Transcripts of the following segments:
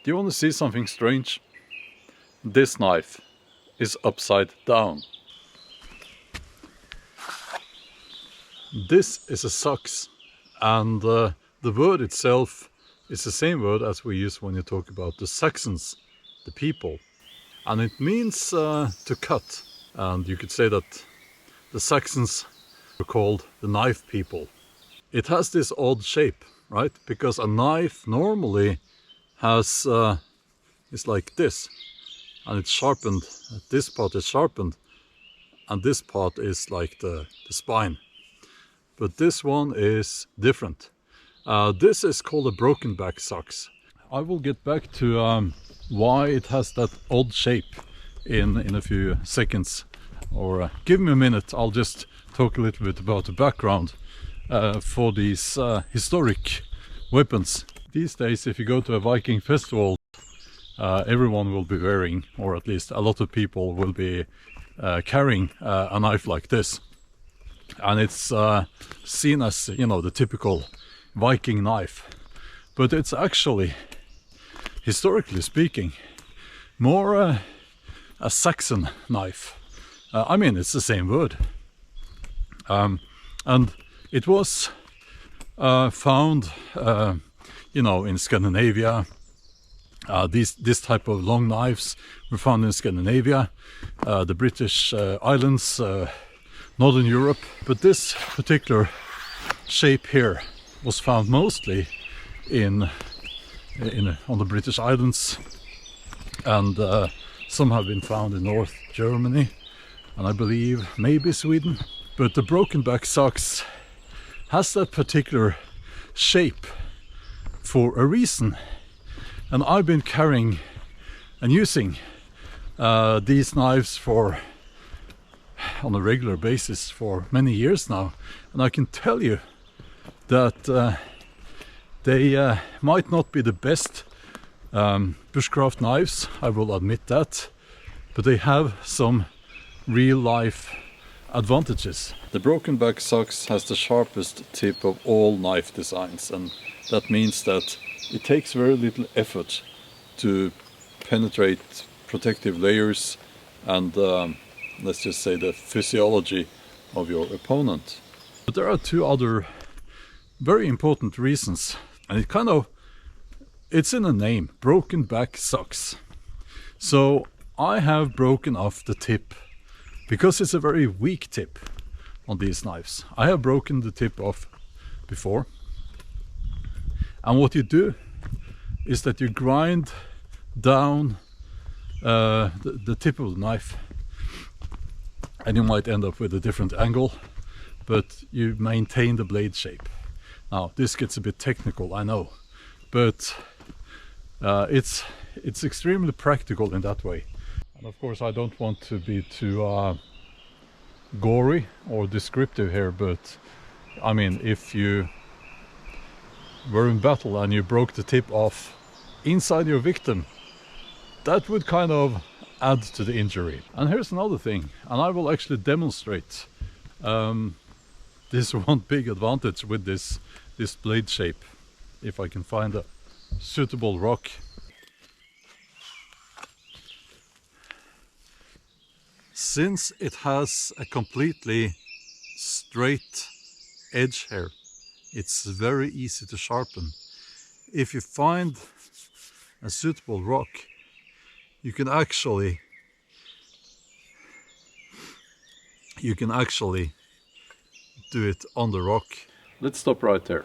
Do you want to see something strange? This knife is upside down. This is a seax, and the word itself is the same word as we use when you talk about the Saxons, the people. And it means to cut. And you could say that the Saxons were called the knife people. It has this odd shape, right? Because a knife normally has is like this, and it's sharpened. This part is sharpened, and this part is like the spine. But this one is different. This is called a broken back seax. I will get back to why it has that odd shape in a few seconds. Or give me a minute, I'll just talk a little bit about the background for these historic weapons. These days, if you go to a Viking festival, everyone will be wearing, or at least a lot of people will be carrying a knife like this. And it's seen as, you know, the typical Viking knife. But it's actually, historically speaking, more a Saxon knife. I mean, it's the same word. And it was found, you know, in Scandinavia. This type of long knives were found in Scandinavia, the British Islands, Northern Europe. But this particular shape here was found mostly on the British Islands, and some have been found in North Germany, and I believe maybe Sweden. But the broken back seax has that particular shape for a reason. And I've been carrying and using these knives on a regular basis for many years now. And I can tell you that they might not be the best bushcraft knives, I will admit that, but they have some real life advantages. The broken back seax has the sharpest tip of all knife designs, and that means that it takes very little effort to penetrate protective layers and let's just say the physiology of your opponent. But there are two other very important reasons, and it's in a name, broken back seax. So I have broken off the tip because it's a very weak tip on these knives. I have broken the tip off before. And what you do is that you grind down the tip of the knife, and you might end up with a different angle, but you maintain the blade shape. Now, this gets a bit technical, I know, but it's extremely practical in that way. And of course, I don't want to be too gory or descriptive here, but I mean, if you were in battle and you broke the tip off inside your victim, that would kind of add to the injury. And here's another thing, and I will actually demonstrate this one big advantage with this blade shape, if I can find a suitable rock. Since it has a completely straight edge here, it's very easy to sharpen. If you find a suitable rock, you can actually do it on the rock. Let's stop right there.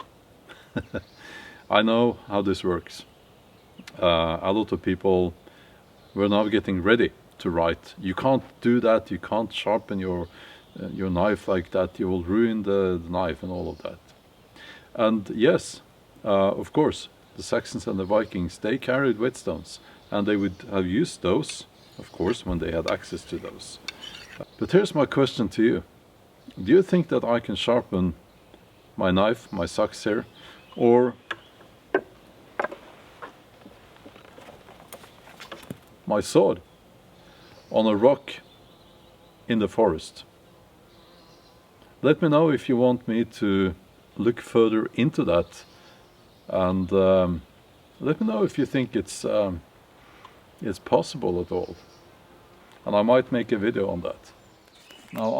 I know how this works. A lot of people were now getting ready to write. You can't do that, you can't sharpen your knife like that, you will ruin the knife and all of that. And yes, of course, the Saxons and the Vikings, they carried whetstones, and they would have used those, of course, when they had access to those. But here's my question to you. Do you think that I can sharpen my knife, my seax here, or my sword on a rock in the forest? Let me know if you want me to look further into that and Let me know if you think it's possible at all, and I might make a video on that. Now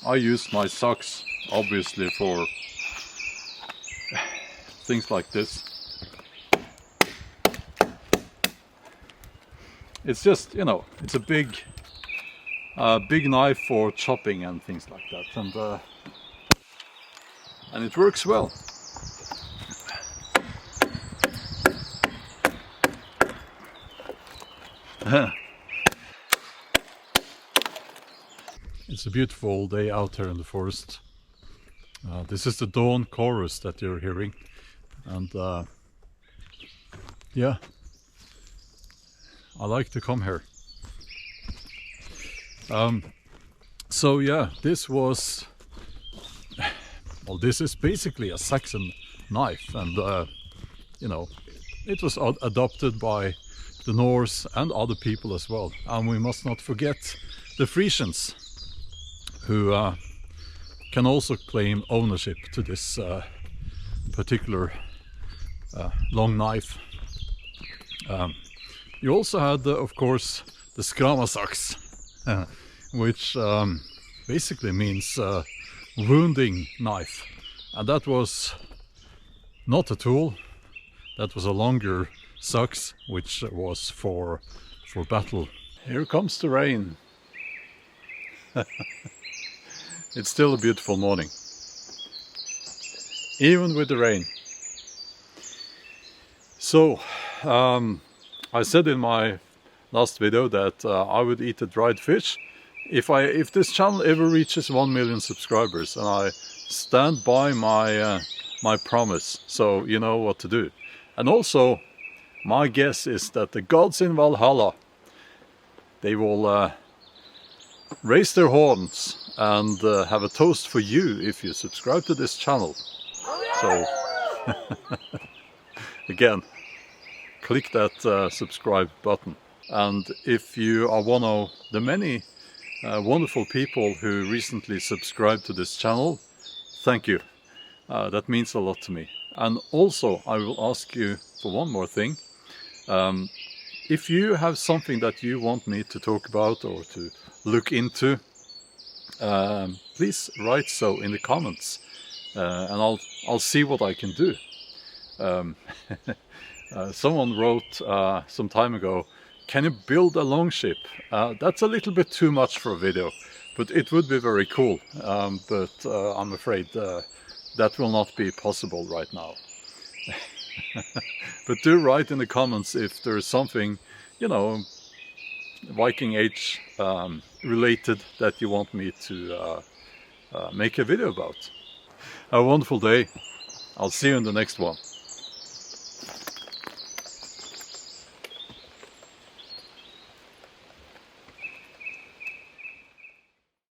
I use my socks obviously for things like this. It's just, you know, it's a big knife for chopping and things like that, and it works well. It's a beautiful day out here in the forest. This is the dawn chorus that you're hearing, and yeah, I like to come here. So yeah, this was, well, this is basically a Saxon knife, and you know, it was adopted by the Norse and other people as well. And we must not forget the Frisians, who can also claim ownership to this particular long knife. You also had, of course, the skramasax, which basically means wounding knife, and that was not a tool. That was a longer sax, which was for battle. Here comes the rain. It's still a beautiful morning, even with the rain. So I said in my last video that I would eat a dried fish if this channel ever reaches 1 million subscribers, and I stand by my promise, so you know what to do. And also, my guess is that the gods in Valhalla, they will raise their horns and have a toast for you if you subscribe to this channel. So again, click that subscribe button. And if you are one of the many wonderful people who recently subscribed to this channel, thank you. That means a lot to me. And also, I will ask you for one more thing. If you have something that you want me to talk about or to look into, please write so in the comments, and I'll see what I can do. Someone wrote some time ago, can you build a longship? That's a little bit too much for a video, but it would be very cool. But I'm afraid that will not be possible right now. But do write in the comments if there is something, you know, Viking Age related that you want me to make a video about. Have a wonderful day. I'll see you in the next one.